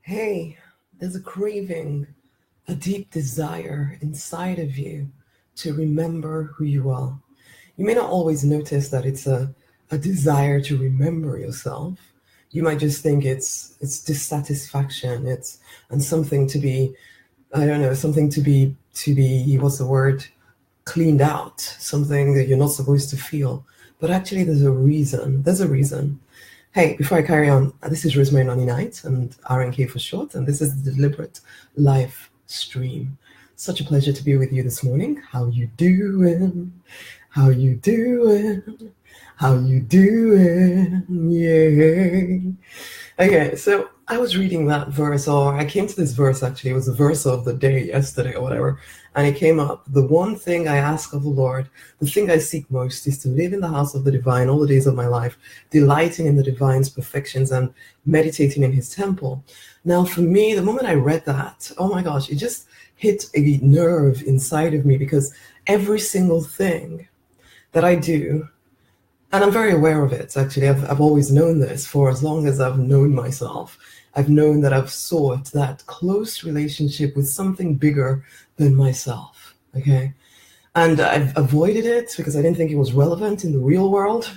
Hey, there's a craving, a deep desire inside of you to remember who you are. You may not always notice that it's a desire to remember yourself. You might just think it's dissatisfaction, it's and something to be, I don't know, something to be what's the word? Cleaned out, something that you're not supposed to feel. But actually there's a reason. There's a reason. Hey, before I carry on, this is Rosemary Nonny Knight and RNK for short, and this is the Deliberate Life Stream. Such a pleasure to be with you this morning. How you doing? How you doing? How you doing? Yeah. Okay, so I was reading that verse, or I came to this verse actually. It was the verse of the day yesterday or whatever. And it came up, the one thing I ask of the Lord, the thing I seek most is to live in the house of the divine all the days of my life, delighting in the divine's perfections and meditating in his temple. Now, for me, the moment I read that, oh my gosh, it just hit a nerve inside of me because every single thing that I do, and I'm very aware of it, actually. I've always known this for as long as I've known myself. I've known that I've sought that close relationship with something bigger than myself, okay? And I've avoided it because I didn't think it was relevant in the real world.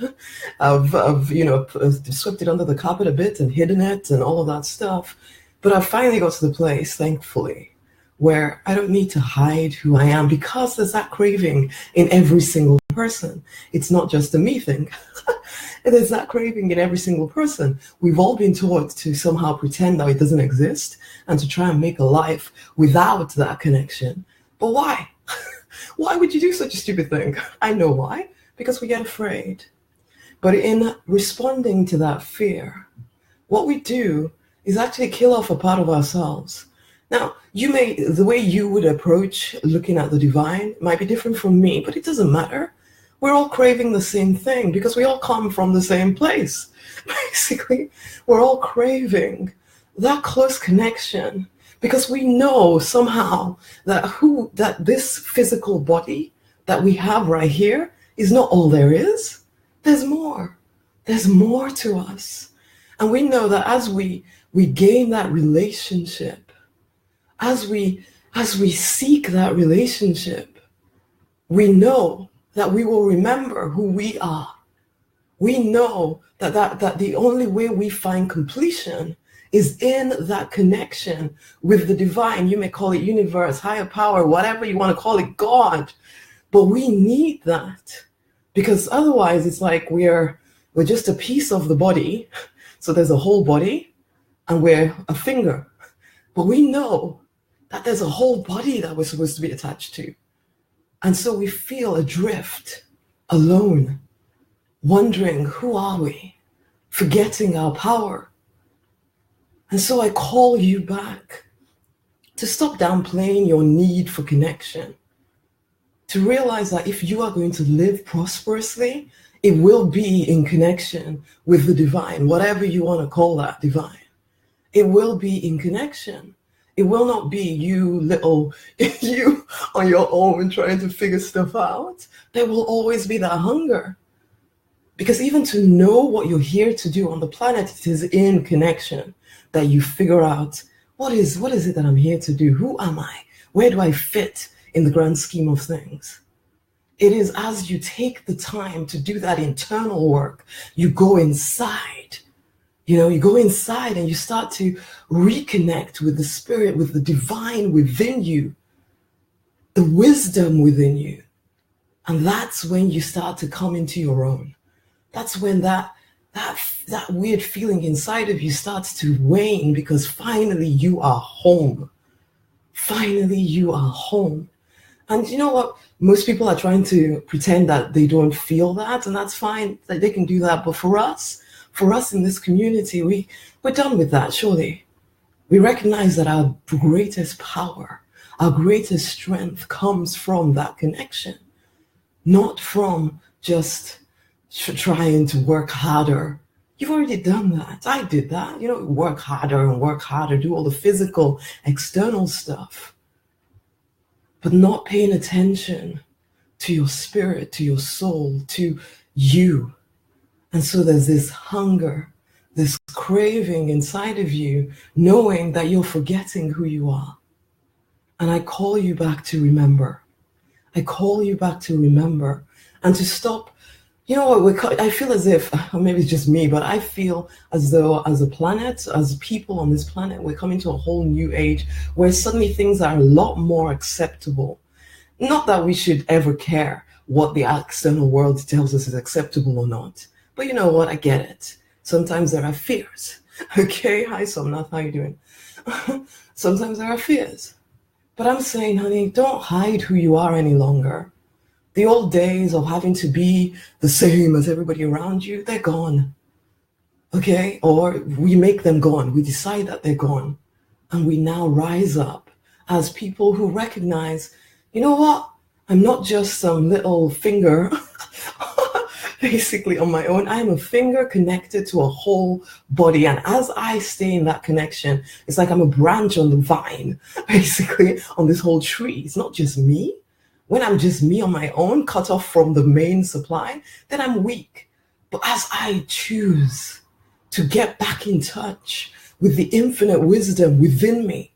I've swept it under the carpet a bit and hidden it and all of that stuff. But I finally got to the place, thankfully, where I don't need to hide who I am because there's that craving in every single person. It's not just a me thing. There's that craving in every single person. We've all been taught to somehow pretend that it doesn't exist and to try and make a life without that connection. But why? Why would you do such a stupid thing? I know why. Because we get afraid. But in responding to that fear, what we do is actually kill off a part of ourselves. Now, the way you would approach looking at the divine might be different from me, but it doesn't matter. We're all craving the same thing because we all come from the same place. Basically, we're all craving that close connection because we know somehow that this physical body that we have right here is not all there is. There's more. There's more to us. And we know that as we gain that relationship, as we seek that relationship, we know that we will remember who we are. We know that the only way we find completion is in that connection with the divine. You may call it universe, higher power, whatever you want to call it, God. But we need that because otherwise it's like we're just a piece of the body. So there's a whole body and we're a finger. But we know that there's a whole body that we're supposed to be attached to. And so we feel adrift, alone, wondering, who are we? Forgetting our power. And so I call you back to stop downplaying your need for connection, to realize that if you are going to live prosperously, it will be in connection with the divine, whatever you want to call that divine. It will be in connection. It will not be you on your own trying to figure stuff out. There will always be that hunger. Because even to know what you're here to do on the planet, it is in connection that you figure out what is it that I'm here to do? Who am I? Where do I fit in the grand scheme of things? It is as you take the time to do that internal work, you go inside. You go inside and you start to reconnect with the spirit, with the divine within you, the wisdom within you. And that's when you start to come into your own. That's when that weird feeling inside of you starts to wane because finally you are home. Finally you are home. And you know what? Most people are trying to pretend that they don't feel that, and that's fine, that they can do that. But for us in this community, we're done with that, surely. We recognize that our greatest power, our greatest strength comes from that connection, not from just trying to work harder. You've already done that. I did that. Work harder, do all the physical, external stuff, but not paying attention to your spirit, to your soul, to you. And so there's this hunger this craving inside of you, knowing that you're forgetting who you are. And I call you back to remember. I call you back to remember and to stop. You know what, I feel as if, or maybe it's just me, but I feel as though as a planet, as people on this planet, we're coming to a whole new age where suddenly things are a lot more acceptable. Not that we should ever care what the external world tells us is acceptable or not. But you know what, I get it. Sometimes there are fears. Okay, hi Somnath, how you doing? Sometimes there are fears. But I'm saying, honey, don't hide who you are any longer. The old days of having to be the same as everybody around you, they're gone. Okay? Or we make them gone. We decide that they're gone. And we now rise up as people who recognize, you know what? I'm not just some little finger basically on my own. I am a finger connected to a whole body. And as I stay in that connection, it's like I'm a branch on the vine, basically, on this whole tree. It's not just me. When I'm just me on my own, cut off from the main supply, then I'm weak. But as I choose to get back in touch with the infinite wisdom within me,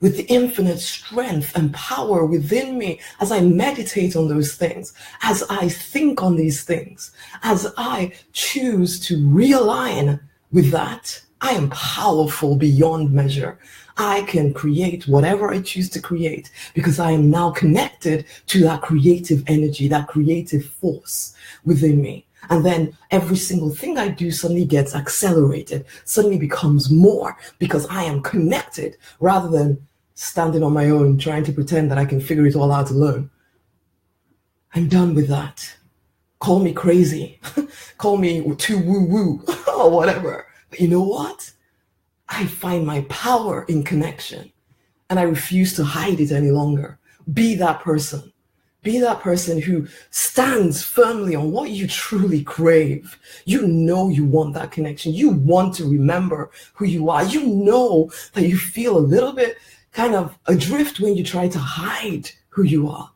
with the infinite strength and power within me, as I meditate on those things, as I think on these things, as I choose to realign with that, I am powerful beyond measure. I can create whatever I choose to create because I am now connected to that creative energy, that creative force within me. And then every single thing I do suddenly gets accelerated, suddenly becomes more because I am connected rather than standing on my own, trying to pretend that I can figure it all out alone. I'm done with that. Call me crazy, call me too woo-woo or whatever. But you know what? I find my power in connection and I refuse to hide it any longer. Be that person. Be that person who stands firmly on what you truly crave. You know you want that connection. You want to remember who you are. You know that you feel a little bit kind of adrift when you try to hide who you are.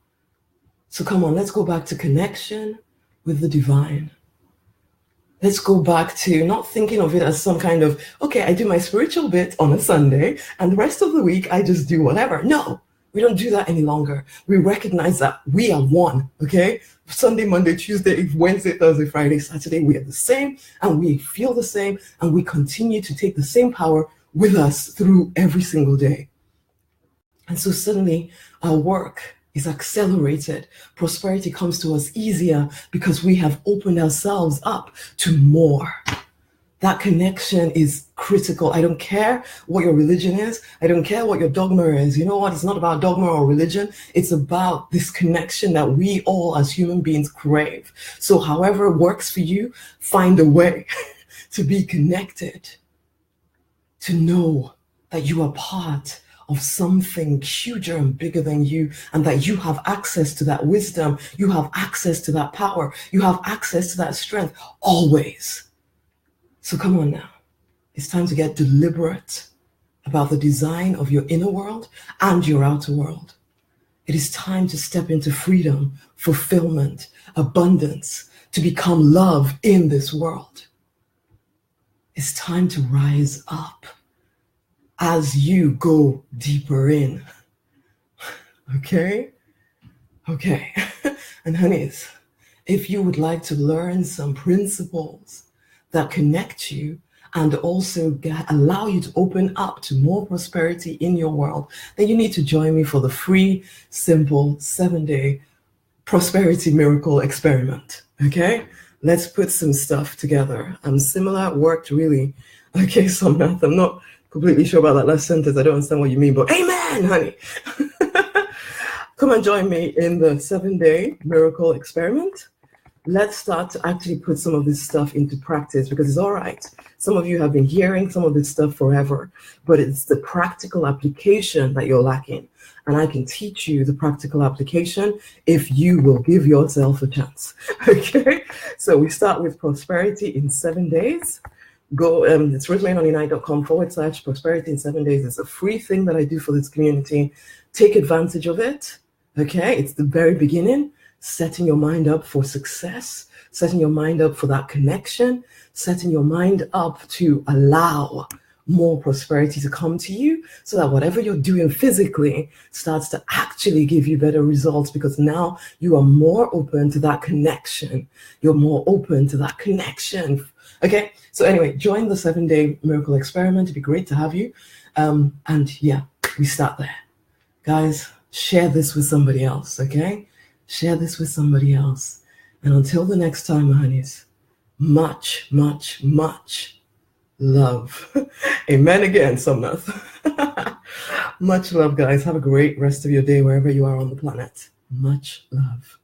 So come on, let's go back to connection with the divine. Let's go back to not thinking of it as some kind of, okay, I do my spiritual bit on a Sunday and the rest of the week I just do whatever. No, we don't do that any longer. We recognize that we are one, okay? Sunday, Monday, Tuesday, Wednesday, Thursday, Friday, Saturday, we are the same and we feel the same and we continue to take the same power with us through every single day. And so suddenly our work is accelerated. Prosperity comes to us easier because we have opened ourselves up to more. That connection is critical. I don't care what your religion is. I don't care what your dogma is. You know what? It's not about dogma or religion. It's about this connection that we all as human beings crave. So however it works for you, find a way to be connected, to know that you are part of something huger and bigger than you, and that you have access to that wisdom, you have access to that power, you have access to that strength always. So come on now, it's time to get deliberate about the design of your inner world and your outer world. It is time to step into freedom, fulfillment, abundance, to become love in this world. It's time to rise up as you go deeper in. Okay? Okay. And honeys, if you would like to learn some principles that connect you and also allow you to open up to more prosperity in your world, then you need to join me for the free, simple 7-day prosperity miracle experiment. Okay? Let's put some stuff together. Similar worked really. Okay, so I'm not completely sure about that last sentence. I don't understand what you mean, but amen, honey. Come and join me in the 7-day miracle experiment. Let's start to actually put some of this stuff into practice because it's all right. Some of you have been hearing some of this stuff forever, but it's the practical application that you're lacking. And I can teach you the practical application if you will give yourself a chance. Okay? So we start with prosperity in 7 days. Go, it's rosemaryhoneynight.com/prosperity in 7 days. It's a free thing that I do for this community. Take advantage of it. Okay, it's the very beginning. setting your mind up for success, setting your mind up for that connection, setting your mind up to allow more prosperity to come to you, so that whatever you're doing physically starts to actually give you better results, because now you are more open to that connection. You're more open to that connection. Okay, so anyway, join the 7-day miracle experiment. It'd be great to have you. And yeah, we start there. Guys, share this with somebody else, okay? Share this with somebody else. And until the next time, my honeys, much, much, much love. Amen again, Somnath. Much love, guys. Have a great rest of your day wherever you are on the planet. Much love.